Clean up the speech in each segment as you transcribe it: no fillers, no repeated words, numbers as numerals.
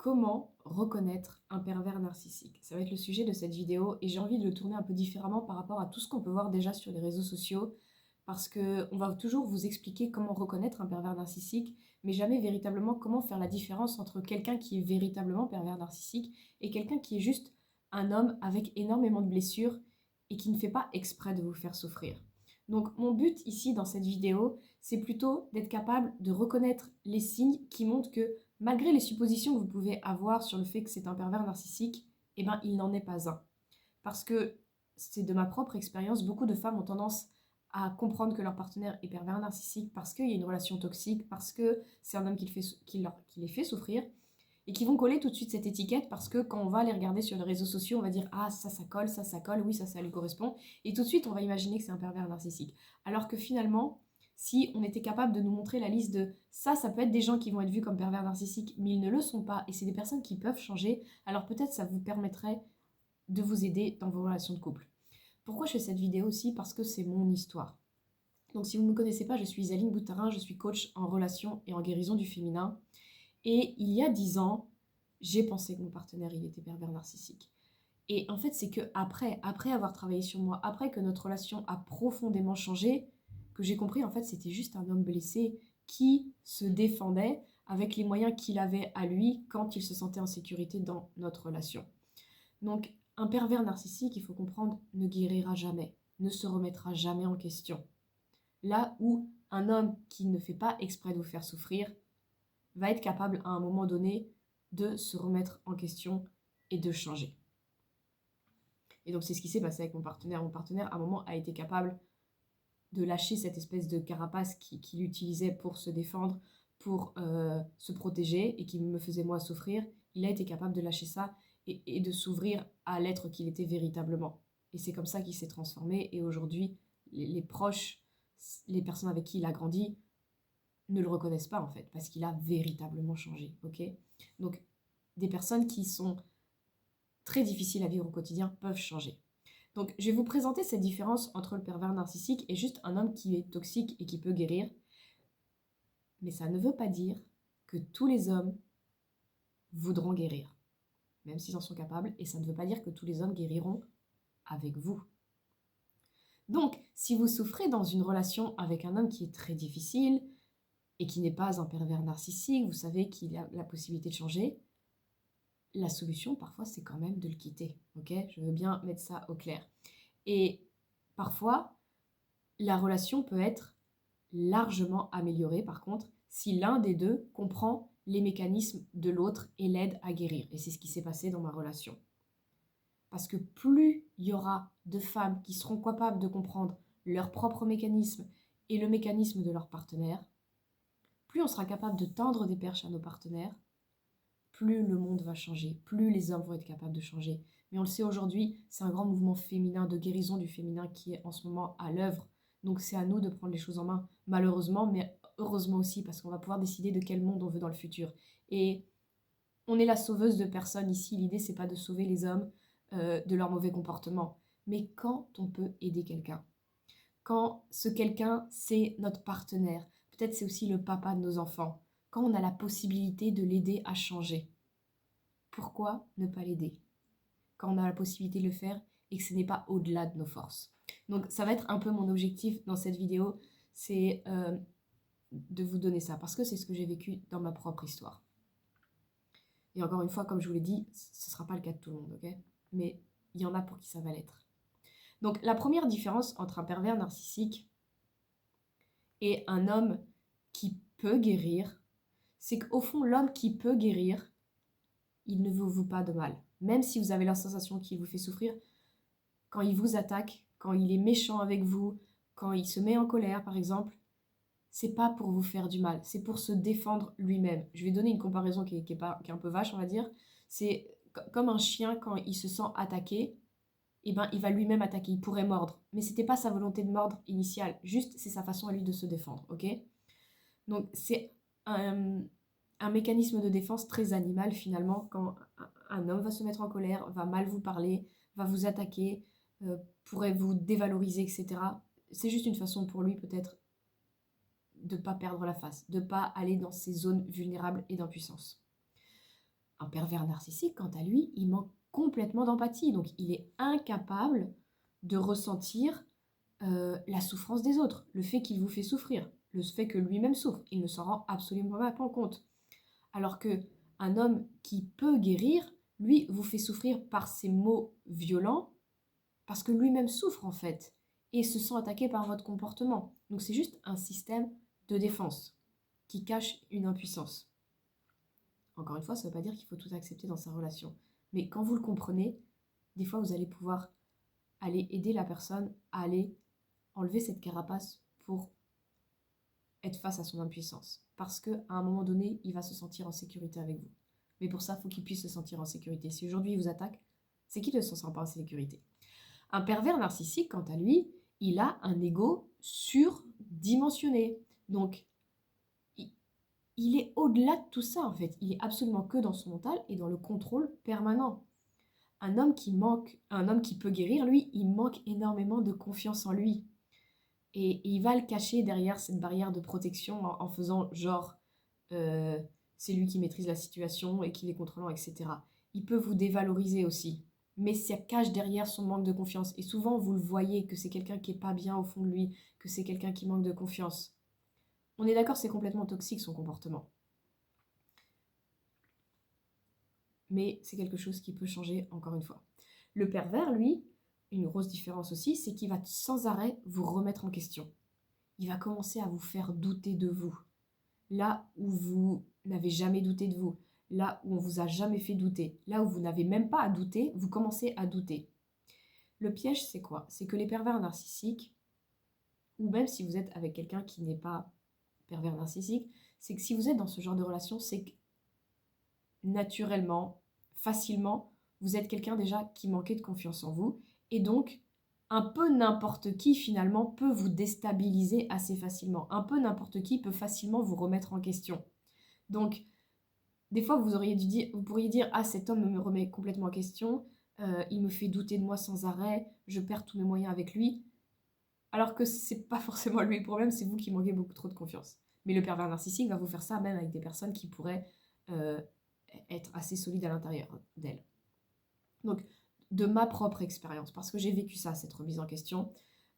Comment reconnaître un pervers narcissique? Ça va être le sujet de cette vidéo et j'ai envie de le tourner un peu différemment par rapport à tout ce qu'on peut voir déjà sur les réseaux sociaux parce que on va toujours vous expliquer comment reconnaître un pervers narcissique, mais jamais véritablement comment faire la différence entre quelqu'un qui est véritablement pervers narcissique et quelqu'un qui est juste un homme avec énormément de blessures et qui ne fait pas exprès de vous faire souffrir. Donc mon but ici dans cette vidéo, c'est plutôt d'être capable de reconnaître les signes qui montrent que malgré les suppositions que vous pouvez avoir sur le fait que c'est un pervers narcissique, eh ben, il n'en est pas un. Parce que c'est de ma propre expérience, beaucoup de femmes ont tendance à comprendre que leur partenaire est pervers narcissique parce qu'il y a une relation toxique, parce que c'est un homme qui les fait souffrir, et qui vont coller tout de suite cette étiquette parce que quand on va les regarder sur les réseaux sociaux, on va dire «Ah, ça colle, oui, ça lui correspond», et tout de suite, on va imaginer que c'est un pervers narcissique. Alors que finalement, si on était capable de nous montrer la liste de ça peut être des gens qui vont être vus comme pervers narcissiques, mais ils ne le sont pas, et c'est des personnes qui peuvent changer, alors peut-être ça vous permettrait de vous aider dans vos relations de couple. Pourquoi je fais cette vidéo aussi? Parce que c'est mon histoire. Donc si vous ne me connaissez pas, je suis Aline Boutarin, je suis coach en relation et en guérison du féminin. Et il y a 10 ans, j'ai pensé que mon partenaire, il était pervers narcissique. Et en fait, c'est que après avoir travaillé sur moi, après que notre relation a profondément changé, que j'ai compris, en fait, c'était juste un homme blessé qui se défendait avec les moyens qu'il avait à lui quand il se sentait en sécurité dans notre relation. Donc, un pervers narcissique, il faut comprendre, ne guérira jamais, ne se remettra jamais en question. Là où un homme qui ne fait pas exprès de vous faire souffrir va être capable à un moment donné de se remettre en question et de changer. Et donc c'est ce qui s'est passé avec mon partenaire. Mon partenaire, à un moment, a été capable de lâcher cette espèce de carapace qu'il utilisait pour se défendre, pour se protéger et qui me faisait moi souffrir. Il a été capable de lâcher ça et de s'ouvrir à l'être qu'il était véritablement. Et c'est comme ça qu'il s'est transformé. Et aujourd'hui, les proches, les personnes avec qui il a grandi, ne le reconnaissent pas en fait, parce qu'il a véritablement changé, ok? Donc, des personnes qui sont très difficiles à vivre au quotidien peuvent changer. Donc, je vais vous présenter cette différence entre le pervers narcissique et juste un homme qui est toxique et qui peut guérir. Mais ça ne veut pas dire que tous les hommes voudront guérir, même s'ils en sont capables, et ça ne veut pas dire que tous les hommes guériront avec vous. Donc, si vous souffrez dans une relation avec un homme qui est très difficile et qui n'est pas un pervers narcissique, vous savez qu'il a la possibilité de changer, la solution, parfois, c'est quand même de le quitter, ok? Je veux bien mettre ça au clair. Et parfois, la relation peut être largement améliorée, par contre, si l'un des deux comprend les mécanismes de l'autre et l'aide à guérir. Et c'est ce qui s'est passé dans ma relation. Parce que plus il y aura de femmes qui seront capables de comprendre leur propre mécanisme et le mécanisme de leur partenaire, plus on sera capable de tendre des perches à nos partenaires, plus le monde va changer, plus les hommes vont être capables de changer. Mais on le sait aujourd'hui, c'est un grand mouvement féminin, de guérison du féminin qui est en ce moment à l'œuvre. Donc c'est à nous de prendre les choses en main, malheureusement, mais heureusement aussi, parce qu'on va pouvoir décider de quel monde on veut dans le futur. Et on est la sauveuse de personnes ici. L'idée, c'est pas de sauver les hommes de leur mauvais comportement. Mais quand on peut aider quelqu'un, quand ce quelqu'un, c'est notre partenaire, peut-être c'est aussi le papa de nos enfants, quand on a la possibilité de l'aider à changer, pourquoi ne pas l'aider quand on a la possibilité de le faire et que ce n'est pas au-delà de nos forces? Donc ça va être un peu mon objectif dans cette vidéo, c'est de vous donner ça, parce que c'est ce que j'ai vécu dans ma propre histoire. Et encore une fois, comme je vous l'ai dit, ce ne sera pas le cas de tout le monde, ok? Mais il y en a pour qui ça va l'être. Donc la première différence entre un pervers narcissique et un homme qui peut guérir, c'est qu'au fond, l'homme qui peut guérir, il ne vous veut pas de mal. Même si vous avez la sensation qu'il vous fait souffrir, quand il vous attaque, quand il est méchant avec vous, quand il se met en colère, par exemple, c'est pas pour vous faire du mal, c'est pour se défendre lui-même. Je vais donner une comparaison qui est un peu vache, on va dire. C'est comme un chien, quand il se sent attaqué, eh ben, il va lui-même attaquer, il pourrait mordre. Mais c'était pas sa volonté de mordre initiale, juste c'est sa façon à lui de se défendre, ok? Donc c'est un mécanisme de défense très animal finalement, quand un homme va se mettre en colère, va mal vous parler, va vous attaquer, pourrait vous dévaloriser, etc. C'est juste une façon pour lui peut-être de ne pas perdre la face, de ne pas aller dans ces zones vulnérables et d'impuissance. Un pervers narcissique, quant à lui, il manque complètement d'empathie. Donc, il est incapable de ressentir la souffrance des autres, le fait qu'il vous fait souffrir, le fait que lui-même souffre. Il ne s'en rend absolument pas compte. Alors que un homme qui peut guérir, lui, vous fait souffrir par ses mots violents, parce que lui-même souffre en fait, et se sent attaqué par votre comportement. Donc c'est juste un système de défense qui cache une impuissance. Encore une fois, ça ne veut pas dire qu'il faut tout accepter dans sa relation. Mais quand vous le comprenez, des fois vous allez pouvoir aller aider la personne à aller enlever cette carapace pour être face à son impuissance. Parce qu'à un moment donné, il va se sentir en sécurité avec vous. Mais pour ça, il faut qu'il puisse se sentir en sécurité. Si aujourd'hui il vous attaque, c'est qu'il ne se sent pas en sécurité. Un pervers narcissique, quant à lui, il a un ego surdimensionné. Donc, il est au-delà de tout ça, en fait. Il est absolument que dans son mental et dans le contrôle permanent. Un homme qui peut guérir, lui, il manque énormément de confiance en lui. Et il va le cacher derrière cette barrière de protection en faisant genre c'est lui qui maîtrise la situation et qui est contrôlant, etc. Il peut vous dévaloriser aussi, mais ça cache derrière son manque de confiance. Et souvent, vous le voyez que c'est quelqu'un qui est pas bien au fond de lui, que c'est quelqu'un qui manque de confiance. On est d'accord, c'est complètement toxique son comportement. Mais c'est quelque chose qui peut changer encore une fois. Le pervers, lui, une grosse différence aussi, c'est qu'il va sans arrêt vous remettre en question. Il va commencer à vous faire douter de vous. Là où vous n'avez jamais douté de vous, là où on vous a jamais fait douter, là où vous n'avez même pas à douter, vous commencez à douter. Le piège, c'est quoi? C'est que les pervers narcissiques, ou même si vous êtes avec quelqu'un qui n'est pas pervers narcissique, c'est que si vous êtes dans ce genre de relation, c'est que naturellement, facilement, vous êtes quelqu'un déjà qui manquait de confiance en vous, et donc un peu n'importe qui finalement peut vous déstabiliser assez facilement. Un peu n'importe qui peut facilement vous remettre en question. Donc, des fois, vous pourriez dire, ah, cet homme me remet complètement en question, il me fait douter de moi sans arrêt, je perds tous mes moyens avec lui. Alors que c'est pas forcément lui le problème, c'est vous qui manquez beaucoup trop de confiance. Mais le pervers narcissique va vous faire ça même avec des personnes qui pourraient euh, être assez solides à l'intérieur d'elles. Donc, de ma propre expérience, parce que j'ai vécu ça, cette remise en question,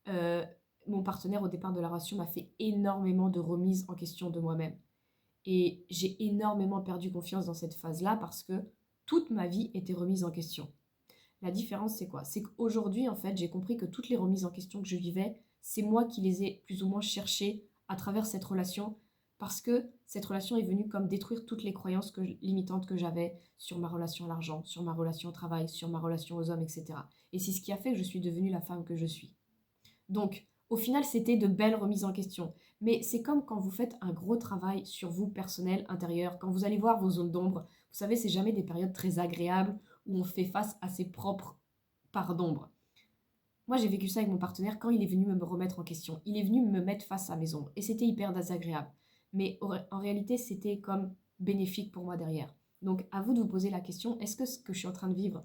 euh, mon partenaire au départ de la relation m'a fait énormément de remises en question de moi-même. Et j'ai énormément perdu confiance dans cette phase-là parce que toute ma vie était remise en question. La différence, c'est quoi? C'est qu'aujourd'hui, en fait, j'ai compris que toutes les remises en question que je vivais, c'est moi qui les ai plus ou moins cherchées à travers cette relation parce que cette relation est venue comme détruire toutes les croyances limitantes que j'avais sur ma relation à l'argent, sur ma relation au travail, sur ma relation aux hommes, etc. Et c'est ce qui a fait que je suis devenue la femme que je suis. Donc, au final, c'était de belles remises en question. Mais c'est comme quand vous faites un gros travail sur vous personnel, intérieur, quand vous allez voir vos zones d'ombre. Vous savez, c'est jamais des périodes très agréables où on fait face à ses propres parts d'ombre. Moi, j'ai vécu ça avec mon partenaire quand il est venu me remettre en question. Il est venu me mettre face à mes ombres et c'était hyper désagréable. Mais en réalité, c'était comme bénéfique pour moi derrière. Donc, à vous de vous poser la question, est-ce que ce que je suis en train de vivre,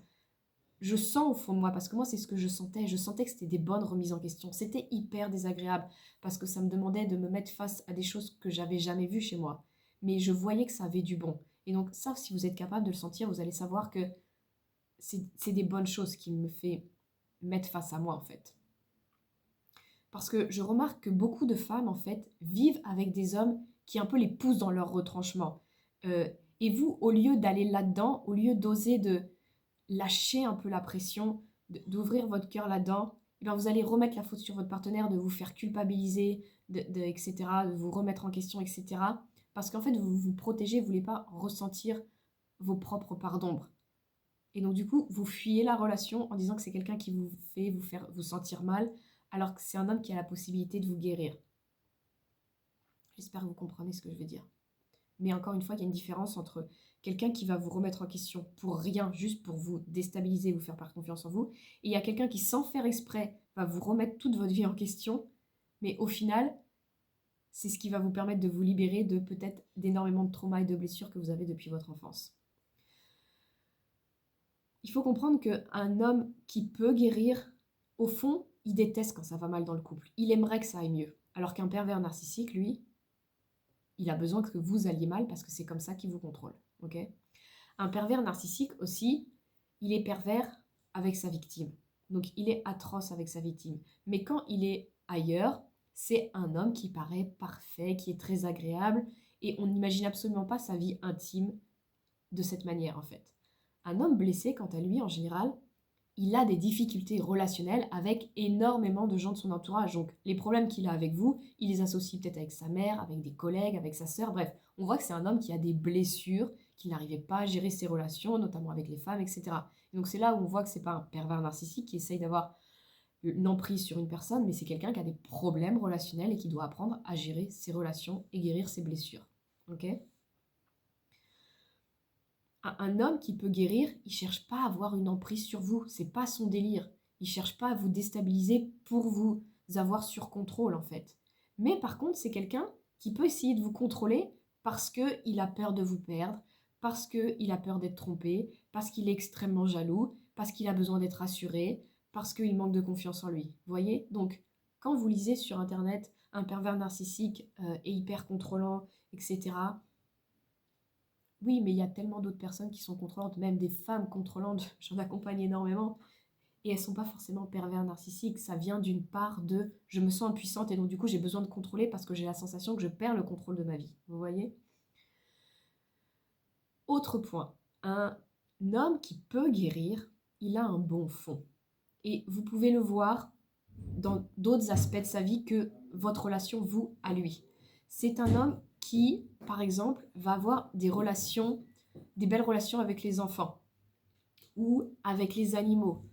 je sens au fond de moi, parce que moi c'est ce que je sentais que c'était des bonnes remises en question, c'était hyper désagréable, parce que ça me demandait de me mettre face à des choses que j'avais jamais vues chez moi, mais je voyais que ça avait du bon, et donc ça, si vous êtes capable de le sentir, vous allez savoir que c'est des bonnes choses qui me fait mettre face à moi en fait. Parce que je remarque que beaucoup de femmes en fait vivent avec des hommes qui un peu les poussent dans leur retranchement. Et vous, au lieu d'aller là-dedans, au lieu d'oser de lâcher un peu la pression, d'ouvrir votre cœur là-dedans, et bien vous allez remettre la faute sur votre partenaire, de vous faire culpabiliser, etc., de vous remettre en question, etc. Parce qu'en fait, vous vous protégez, vous ne voulez pas ressentir vos propres parts d'ombre. Et donc du coup, vous fuyez la relation en disant que c'est quelqu'un qui vous fait vous faire vous sentir mal, alors que c'est un homme qui a la possibilité de vous guérir. J'espère que vous comprenez ce que je veux dire. Mais encore une fois, il y a une différence entre quelqu'un qui va vous remettre en question pour rien, juste pour vous déstabiliser, vous faire perdre confiance en vous, et il y a quelqu'un qui, sans faire exprès, va vous remettre toute votre vie en question, mais au final, c'est ce qui va vous permettre de vous libérer de peut-être d'énormément de traumas et de blessures que vous avez depuis votre enfance. Il faut comprendre qu'un homme qui peut guérir, au fond, il déteste quand ça va mal dans le couple. Il aimerait que ça aille mieux. Alors qu'un pervers narcissique, lui, il a besoin que vous alliez mal parce que c'est comme ça qu'il vous contrôle. Ok ? Un pervers narcissique aussi, il est pervers avec sa victime. Donc il est atroce avec sa victime. Mais quand il est ailleurs, c'est un homme qui paraît parfait, qui est très agréable, et on n'imagine absolument pas sa vie intime de cette manière en fait. Un homme blessé, quant à lui, en général, il a des difficultés relationnelles avec énormément de gens de son entourage. Donc les problèmes qu'il a avec vous, il les associe peut-être avec sa mère, avec des collègues, avec sa sœur. Bref, on voit que c'est un homme qui a des blessures, qui n'arrivait pas à gérer ses relations, notamment avec les femmes, etc. Et donc c'est là où on voit que c'est pas un pervers narcissique qui essaye d'avoir une emprise sur une personne, mais c'est quelqu'un qui a des problèmes relationnels et qui doit apprendre à gérer ses relations et guérir ses blessures. Ok? Un homme qui peut guérir, il cherche pas à avoir une emprise sur vous, c'est pas son délire. Il cherche pas à vous déstabiliser pour vous avoir sur contrôle en fait. Mais par contre, c'est quelqu'un qui peut essayer de vous contrôler parce qu'il a peur de vous perdre, parce qu'il a peur d'être trompé, parce qu'il est extrêmement jaloux, parce qu'il a besoin d'être rassuré, parce qu'il manque de confiance en lui. Vous voyez? Donc, quand vous lisez sur Internet un pervers narcissique est hyper contrôlant, etc., oui, mais il y a tellement d'autres personnes qui sont contrôlantes, même des femmes contrôlantes, j'en accompagne énormément, et elles sont pas forcément pervers narcissiques. Ça vient d'une part de je me sens impuissante et donc du coup j'ai besoin de contrôler parce que j'ai la sensation que je perds le contrôle de ma vie. Vous voyez? Autre point, un homme qui peut guérir, il a un bon fond. Et vous pouvez le voir dans d'autres aspects de sa vie que votre relation vous à lui. C'est un homme qui, par exemple, va avoir des belles relations avec les enfants, ou avec les animaux,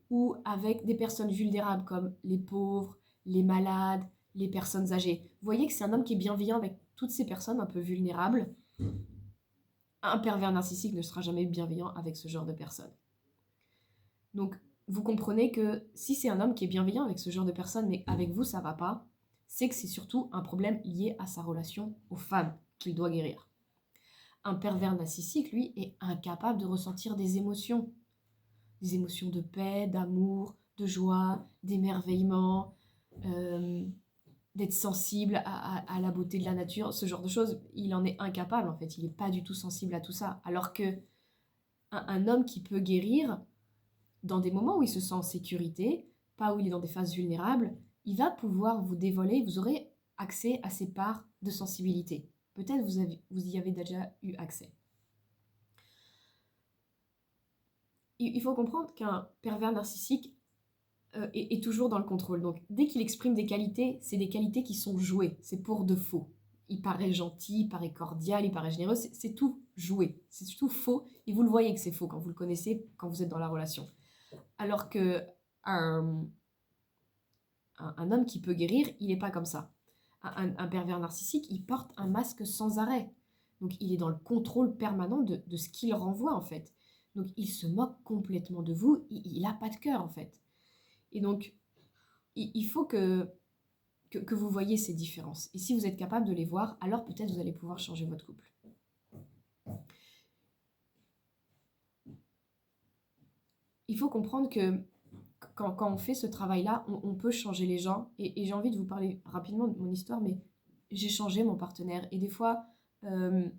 ou avec des personnes vulnérables comme les pauvres, les malades, les personnes âgées. Vous voyez que c'est un homme qui est bienveillant avec toutes ces personnes un peu vulnérables. Un pervers narcissique ne sera jamais bienveillant avec ce genre de personnes. Donc, vous comprenez que si c'est un homme qui est bienveillant avec ce genre de personnes, mais avec vous, ça va pas, c'est que c'est surtout un problème lié à sa relation aux femmes qu'il doit guérir. Un pervers narcissique, lui, est incapable de ressentir des émotions de paix, d'amour, de joie, d'émerveillement, euh, d'être sensible à la beauté de la nature, ce genre de choses. Il en est incapable, en fait. Il n'est pas du tout sensible à tout ça. Alors que un homme qui peut guérir, dans des moments où il se sent en sécurité, pas où il est dans des phases vulnérables, il va pouvoir vous dévoiler, vous aurez accès à ces parts de sensibilité. Peut-être vous y avez déjà eu accès. Il faut comprendre qu'un pervers narcissique est toujours dans le contrôle. Donc, dès qu'il exprime des qualités, c'est des qualités qui sont jouées. C'est pour de faux. Il paraît gentil, il paraît cordial, il paraît généreux. C'est tout joué. C'est tout faux. Et vous le voyez que c'est faux quand vous le connaissez, quand vous êtes dans la relation. Alors que un homme qui peut guérir, il n'est pas comme ça. Un pervers narcissique, il porte un masque sans arrêt. Donc, il est dans le contrôle permanent de ce qu'il renvoie, en fait. Donc, il se moque complètement de vous. Il n'a pas de cœur, en fait. Et donc, il faut que vous voyez ces différences. Et si vous êtes capable de les voir, alors peut-être vous allez pouvoir changer votre couple. Il faut comprendre que quand on fait ce travail-là, on peut changer les gens. Et j'ai envie de vous parler rapidement de mon histoire, mais j'ai changé mon partenaire. Et des fois,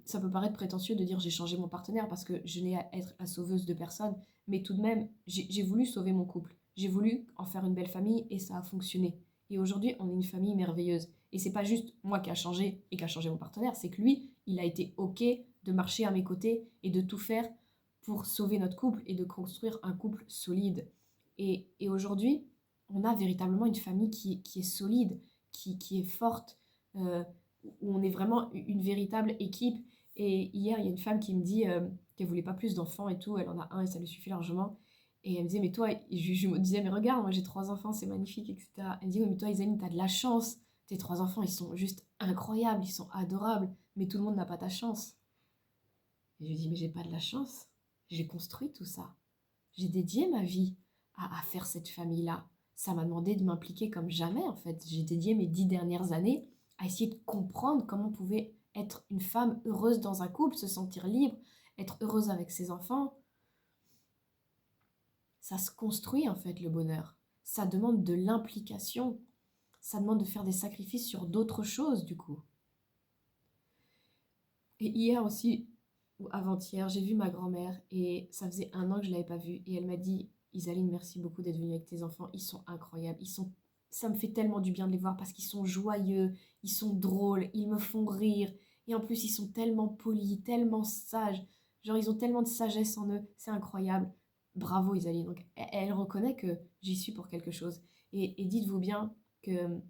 ça peut paraître prétentieux de dire j'ai changé mon partenaire parce que je n'ai à être la sauveuse de personne. Mais tout de même, j'ai voulu sauver mon couple. J'ai voulu en faire une belle famille et ça a fonctionné. Et aujourd'hui, on est une famille merveilleuse. Et c'est pas juste moi qui a changé et qui a changé mon partenaire, c'est que lui, il a été OK de marcher à mes côtés et de tout faire pour sauver notre couple et de construire un couple solide. Et aujourd'hui, on a véritablement une famille qui est solide, qui est forte, où on est vraiment une véritable équipe. Et hier, il y a une femme qui me dit qu'elle voulait pas plus d'enfants et tout, elle en a un et ça lui suffit largement. Et elle me disait, mais toi, et je me disais, mais regarde, moi j'ai 3 enfants, c'est magnifique, etc. Elle me dit, oui, mais toi, Isaline, t'as de la chance. Tes 3 enfants, ils sont juste incroyables, ils sont adorables, mais tout le monde n'a pas ta chance. Et je lui dis, mais j'ai pas de la chance. J'ai construit tout ça. J'ai dédié ma vie à faire cette famille-là. Ça m'a demandé de m'impliquer comme jamais, en fait. J'ai dédié mes 10 dernières années à essayer de comprendre comment on pouvait être une femme heureuse dans un couple, se sentir libre, être heureuse avec ses enfants. Ça se construit, en fait, le bonheur. Ça demande de l'implication. Ça demande de faire des sacrifices sur d'autres choses, du coup. Et hier aussi, ou avant-hier, j'ai vu ma grand-mère et ça faisait 1 an que je ne l'avais pas vue et elle m'a dit: Isaline, merci beaucoup d'être venue avec tes enfants, ils sont incroyables, ça me fait tellement du bien de les voir parce qu'ils sont joyeux, ils sont drôles, ils me font rire et en plus ils sont tellement polis, tellement sages, genre ils ont tellement de sagesse en eux, c'est incroyable. Bravo Isaline. Donc elle reconnaît que j'y suis pour quelque chose. Et dites-vous bien que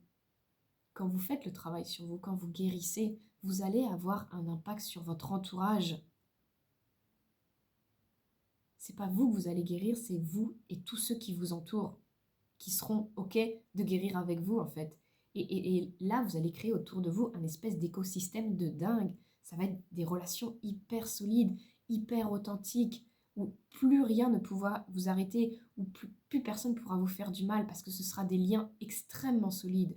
quand vous faites le travail sur vous, quand vous guérissez, vous allez avoir un impact sur votre entourage. C'est pas vous que vous allez guérir, c'est vous et tous ceux qui vous entourent, qui seront OK de guérir avec vous en fait. Et là, vous allez créer autour de vous un espèce d'écosystème de dingue. Ça va être des relations hyper solides, hyper authentiques, où plus rien ne pourra vous arrêter, où plus personne ne pourra vous faire du mal, parce que ce sera des liens extrêmement solides.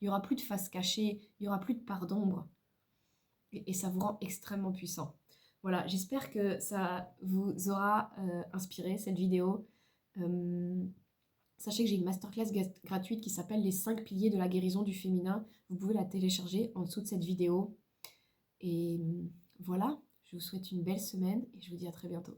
Il n'y aura plus de face cachée, il n'y aura plus de part d'ombre. Et ça vous rend extrêmement puissant. Voilà, j'espère que ça vous aura inspiré cette vidéo. Euh, Sachez que j'ai une masterclass gratuite qui s'appelle Les 5 piliers de la guérison du féminin. Vous pouvez la télécharger en dessous de cette vidéo. Et voilà, je vous souhaite une belle semaine et je vous dis à très bientôt.